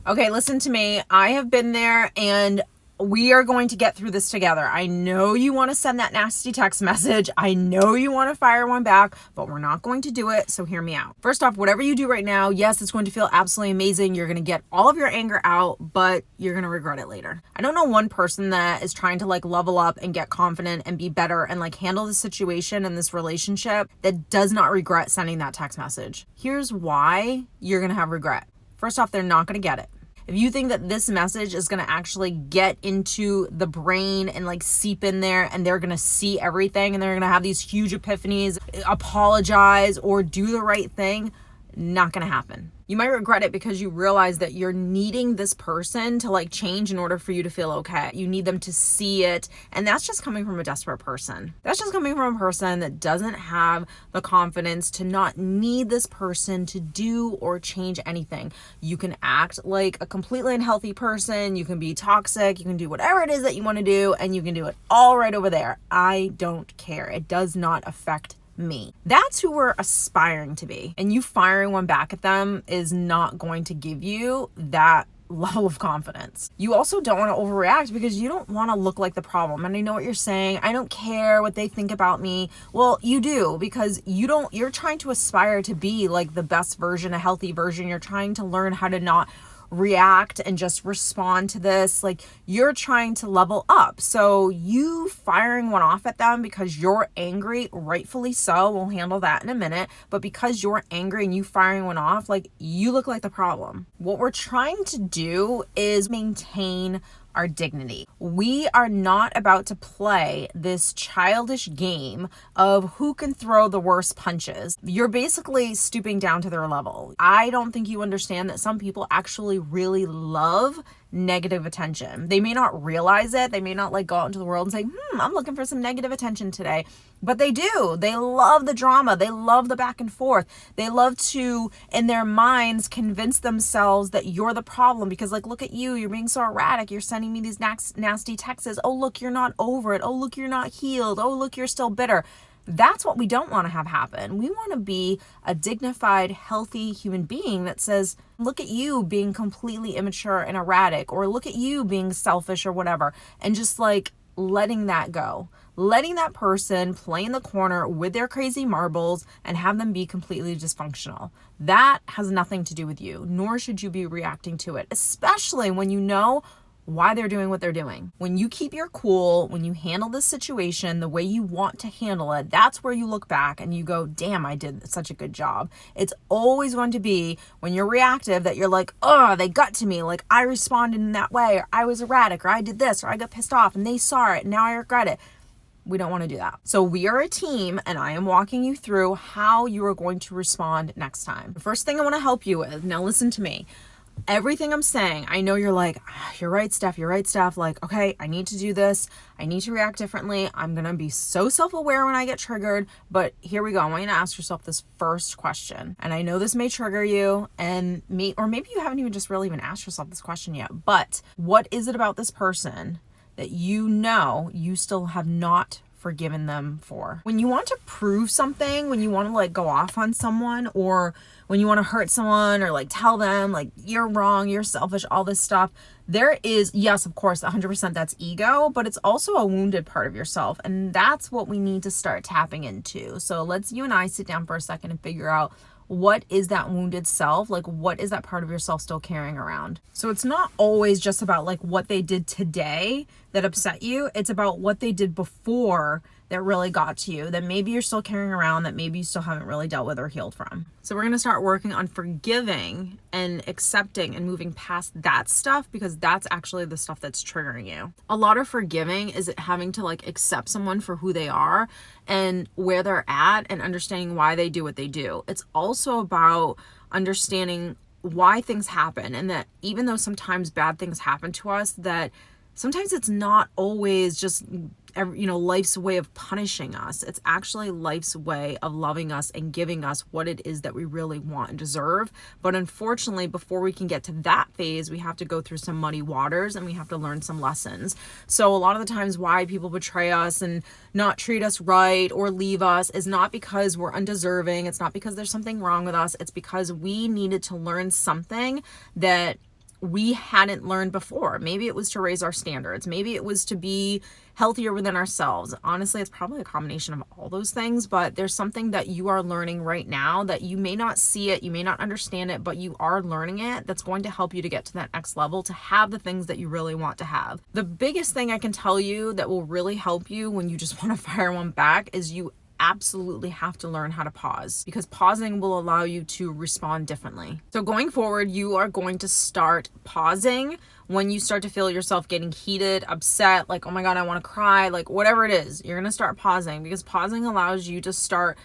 Okay, listen to me. I have been there and we are going to get through this together. I know you want to send that nasty text message. I know you want to fire one back, but we're not going to do it. So hear me out. First off, whatever you do right now, yes, it's going to feel absolutely amazing. You're going to get all of your anger out, but you're going to regret it later. I don't know one person that is trying to like level up and get confident and be better and like handle the situation in this relationship that does not regret sending that text message. Here's why you're going to have regret. First off, they're not going to get it. If you think that this message is going to actually get into the brain and like seep in there and they're going to see everything and they're going to have these huge epiphanies, apologize or do the right thing, not going to happen. You might regret it because you realize that you're needing this person to like change in order for you to feel okay. You need them to see it. And that's just coming from a desperate person. That's just coming from a person that doesn't have the confidence to not need this person to do or change anything. You can act like a completely unhealthy person. You can be toxic. You can do whatever it is that you want to do. And you can do it all right over there. I don't care. It does not affect me. That's who we're aspiring to be. And you firing one back at them is not going to give you that level of confidence. You also don't want to overreact because you don't want to look like the problem. And I know what you're saying. I don't care what they think about me. Well, you do, because you're trying to aspire to be like the best version, a healthy version. You're trying to learn how to not react and just respond to this. Like, you're trying to level up. So you firing one off at them because you're angry, rightfully so, we'll handle that in a minute, but because you're angry and you firing one off, like, you look like the problem. What we're trying to do is maintain our dignity. We are not about to play this childish game of who can throw the worst punches. You're basically stooping down to their level. I don't think you understand that some people actually really love negative attention. They may not realize it. They may not like go out into the world and say, I'm looking for some negative attention today. But they do. They love the drama. They love the back and forth. They love to, in their minds, convince themselves that you're the problem because, like, look at you. You're being so erratic. You're sending me these nasty texts. Oh, look, you're not over it. Oh, look, you're not healed. Oh, look, you're still bitter. That's what we don't want to have happen. We want to be a dignified, healthy human being that says, look at you being completely immature and erratic, or look at you being selfish or whatever, and just like letting that go. Letting that person play in the corner with their crazy marbles and have them be completely dysfunctional. That has nothing to do with you, nor should you be reacting to it, especially when you know why they're doing what they're doing. When you keep your cool, when you handle this situation the way you want to handle it, that's where you look back and you go, damn, I did such a good job. It's always going to be when you're reactive that you're like, oh, they got to me. Like, I responded in that way, or I was erratic, or I did this, or I got pissed off and they saw it and now I regret it. We don't want to do that. So we are a team and I am walking you through how you are going to respond next time. The first thing I want to help you with, now listen to me. Everything I'm saying, I know you're like, you're right, Steph. Like, okay, I need to do this. I need to react differently. I'm going to be so self-aware when I get triggered. But here we go. I want you to ask yourself this first question. And I know this may trigger you and or maybe you haven't even asked yourself this question yet. But what is it about this person that you know you still have not forgiven them for? When you want to prove something, when you want to like go off on someone, or when you want to hurt someone or like tell them like you're wrong, you're selfish, all this stuff, there is, yes, of course, 100% that's ego, but it's also a wounded part of yourself. And that's what we need to start tapping into. So let's you and I sit down for a second and figure out, what is that wounded self? Like, what is that part of yourself still carrying around? So it's not always just about like what they did today that upset you. It's about what they did before that really got to you, that maybe you're still carrying around, that maybe you still haven't really dealt with or healed from. So we're going to start working on forgiving and accepting and moving past that stuff, because that's actually the stuff that's triggering you. A lot of forgiving is having to like accept someone for who they are and where they're at and understanding why they do what they do. It's also about understanding why things happen, and that even though sometimes bad things happen to us, that sometimes it's not always just life's way of punishing us. It's actually life's way of loving us and giving us what it is that we really want and deserve. But unfortunately, before we can get to that phase, we have to go through some muddy waters and we have to learn some lessons. So a lot of the times why people betray us and not treat us right or leave us is not because we're undeserving. It's not because there's something wrong with us. It's because we needed to learn something that we hadn't learned before. Maybe it was to raise our standards. Maybe it was to be healthier within ourselves. Honestly, it's probably a combination of all those things, but there's something that you are learning right now that you may not see it, you may not understand it, but you are learning it, that's going to help you to get to that next level, to have the things that you really want to have. The biggest thing I can tell you that will really help you when you just want to fire one back is you absolutely have to learn how to pause, because pausing will allow you to respond differently. So going forward, you are going to start pausing when you start to feel yourself getting heated, upset, like, oh my God, I want to cry, like whatever it is, you're going to start pausing, because pausing allows you to start,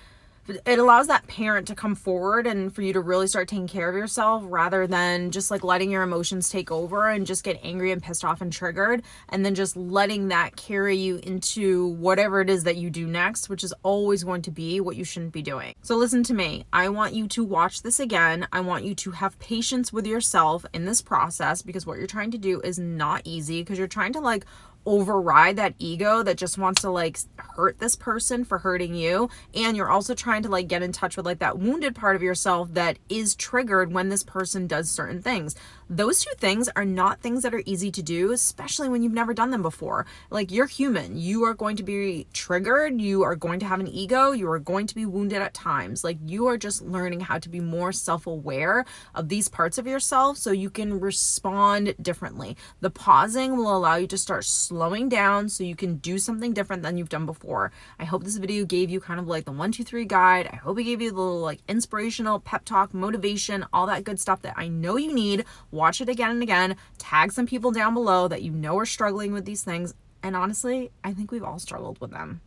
it allows that parent to come forward and for you to really start taking care of yourself, rather than just like letting your emotions take over and just get angry and pissed off and triggered, and then just letting that carry you into whatever it is that you do next, which is always going to be what you shouldn't be doing. So listen to me. I want you to watch this again. I want you to have patience with yourself in this process, because what you're trying to do is not easy, because you're trying to like override that ego that just wants to like hurt this person for hurting you, and you're also trying to like get in touch with like that wounded part of yourself that is triggered when this person does certain things. Those two things are not things that are easy to do, especially when you've never done them before. Like, you're human, you are going to be triggered, you are going to have an ego, you are going to be wounded at times. Like, you are just learning how to be more self-aware of these parts of yourself so you can respond differently. The pausing will allow you to start slowing down so you can do something different than you've done before. I hope this video gave you kind of like the 1, 2, 3 guide. I hope it gave you the little like inspirational pep talk, motivation, all that good stuff that I know you need. Watch it again and again. Tag some people down below that you know are struggling with these things. And honestly, I think we've all struggled with them.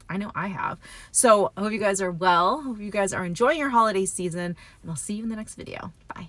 I know I have. So I hope you guys are well. Hope you guys are enjoying your holiday season, and I'll see you in the next video. Bye.